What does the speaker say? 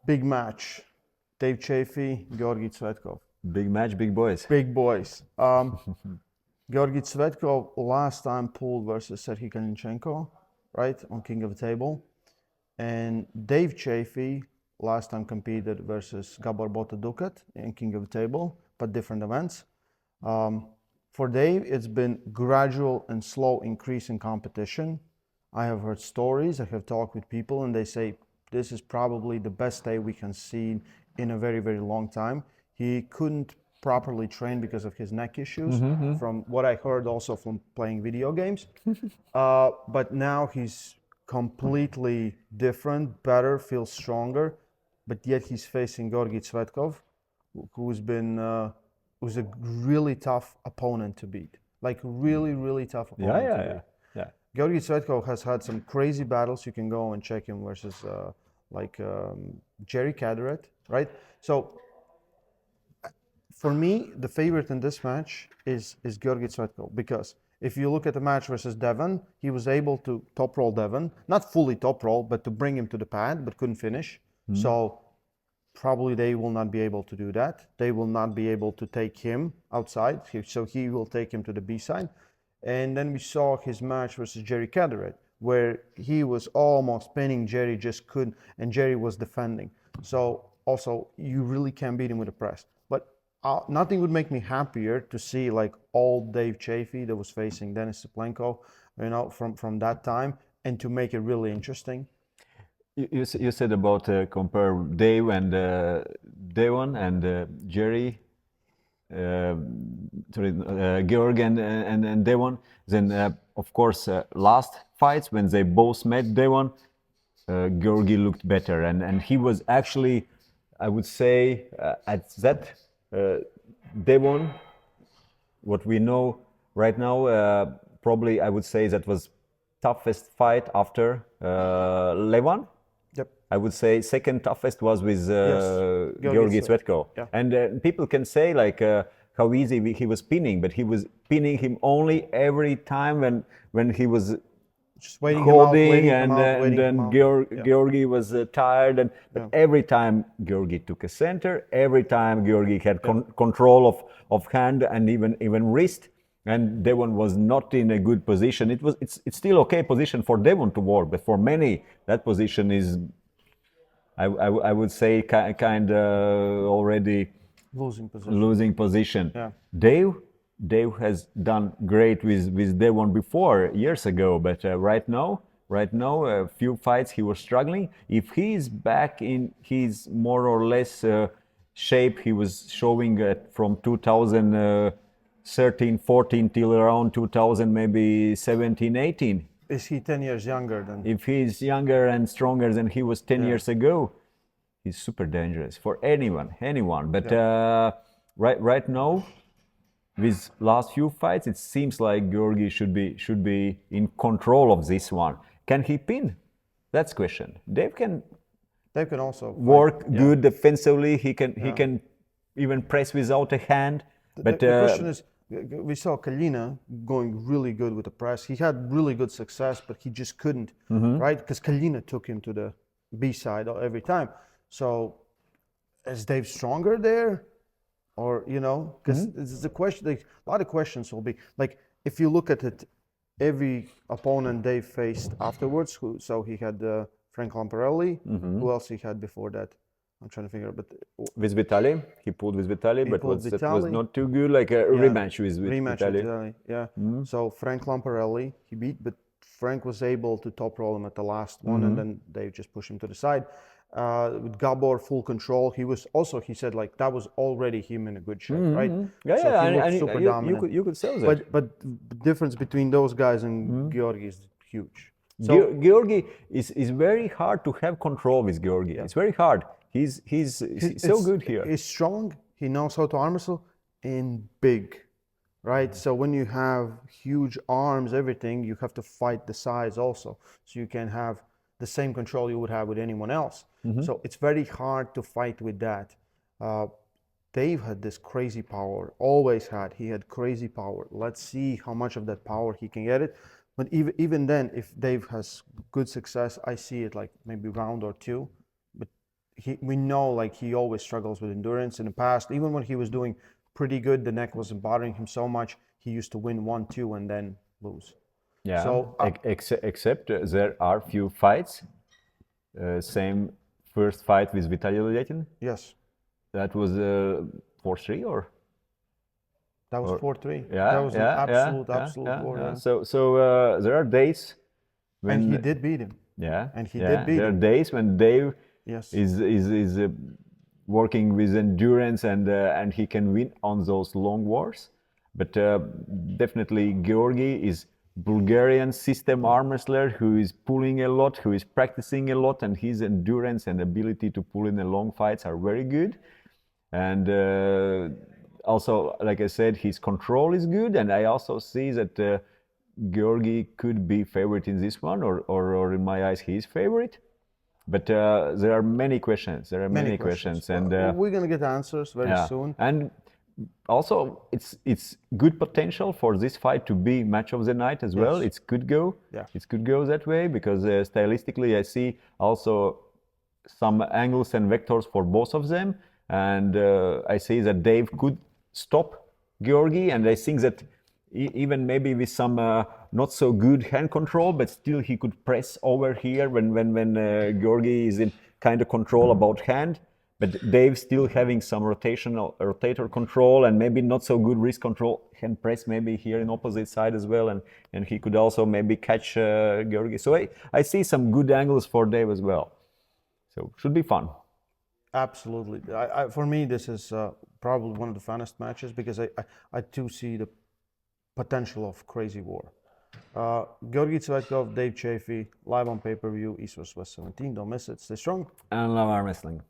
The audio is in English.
Big match. Dave Chaffee, GEORGI TSVETKOV. Big match, big boys. Big boys. GEORGI TSVETKOV last time pulled versus Serhii Kalinchenko, right, on King of the Table. And Dave Chaffee last time competed versus Gabor Bota Dukat in King of the Table, but different events. For Dave, it's been gradual and slow increase in competition. I have heard stories, I have talked with people, and they say this is probably the best Dave we can see in a very, very long time. He couldn't properly train because of his neck issues, from what I heard also from playing video games. But now he's completely different, better, feels stronger, but yet he's facing GEORGI TSVETKOV, who's a really tough opponent to beat. Like really, really tough opponent to beat. Yeah. GEORGI TSVETKOV has had some crazy battles. You can go and check him versus Jerry Caderet, right? So for me, the favorite in this match is GEORGI TSVETKOV, because if you look at the match versus Devon, he was able to top roll Devon, not fully top roll, but to bring him to the pad, but couldn't finish. So probably they will not be able to do that. They will not be able to take him outside, so he will take him to the B side. And then we saw his match versus Jerry Caderet, where he was almost pinning Jerry, just couldn't, and Jerry was defending. So also, you really can't beat him with a press. But nothing would make me happier to see like old Dave Chaffee that was facing Denis Saplenko, from that time, and to make it really interesting. You said about compare Dave and Devon and Jerry, Georg and Devon. Then of course last fights when they both met Devon, Georgi looked better, and he was actually, I would say, at that Devon, what we know right now, probably I would say that was toughest fight after Levan. Yep. I would say second toughest was with GEORGI TSVETKOV. Yeah. And people can say like how easy he was pinning, but he was pinning him only every time when he was just waiting holding, him out, and then GEORGI was tired, but every time GEORGI took a center, every time GEORGI had control of hand and even wrist, and Devon was not in a good position. It's still okay position for Devon to work, but for many that position is, I would say, kind of already losing position. Yeah. Dave has done great with Devon before, years ago, but right now, a few fights he was struggling. If he is back in his more or less shape he was showing from 2013, 14 till around 2000, maybe 17, 18. Is he 10 years younger than? If he's younger and stronger than he was 10 years ago, he's super dangerous for anyone. But right now, with last few fights, it seems like GEORGI should be in control of this one. Can he pin? That's question. Dave can also work good defensively. He can even press without a hand. But the question is, we saw Kalina going really good with the press. He had really good success, but he just couldn't, right? Because Kalina took him to the B side every time. So is Dave stronger there? Or, because it's a question, like, a lot of questions will be, like, if you look at it, every opponent Dave faced afterwards, so he had Frank Lamparelli, who else he had before that? I'm trying to figure out, but... With Vitaly, he pulled with Vitaly, but that was not too good, like a rematch with Vitaly. Yeah. So Frank Lamparelli, he beat, but Frank was able to top roll him at the last one, and then Dave just pushed him to the side. With Gabor, full control. He said like that was already him in a good shape, right? Yeah, so yeah, he looked super dominant. You could say that. But the difference between those guys and GEORGI is huge. So GEORGI is very hard to have control with GEORGI. It's very hard. He's so good here. He's strong. He knows how to arm wrestle, and big, right? So when you have huge arms, everything, you have to fight the size also, so you can have the same control you would have with anyone else. So it's very hard to fight with that. Dave had this crazy power, always had. He had crazy power. Let's see how much of that power he can get it. But even then, if Dave has good success, I see it like maybe round or two. But we know like he always struggles with endurance in the past. Even when he was doing pretty good, the neck wasn't bothering him so much. He used to win 1-2 and then lose. Yeah. So Except there are few fights. Same first fight with Vitaly Letin. yes, That was 4-3 or. that was 4-3. Yeah, That was an absolute war. yeah. So there are days when And he did beat him. yeah, and he yeah. did beat There are him. days when Dave Yes. is working with endurance and he can win on those long wars. But definitely Georgi is Bulgarian system arm wrestler who is pulling a lot, who is practicing a lot, and his endurance and ability to pull in the long fights are very good. And also, like I said, his control is good, and I also see that Georgi could be favorite in this one, or in my eyes, he is favorite. But there are many questions. There are many questions, and we're gonna get answers very soon. And also, it's good potential for this fight to be match of the night as well. Yes. It could go. Yeah. It could go that way because stylistically, I see also some angles and vectors for both of them, and I see that Dave could stop Georgi, and I think that even maybe with some not so good hand control, but still he could press over here when Georgi is in kind of control about hand. But Dave still having some rotator control and maybe not so good wrist control, hand press maybe here in opposite side as well, and he could also maybe catch Georgi. So I see some good angles for Dave as well. So should be fun. Absolutely. For me, this is probably one of the funnest matches because I too see the potential of crazy war. Georgi TSVETKOV, Dave Chaffee, live on pay-per-view, EvW17. Don't miss it. Stay strong. And love arm wrestling.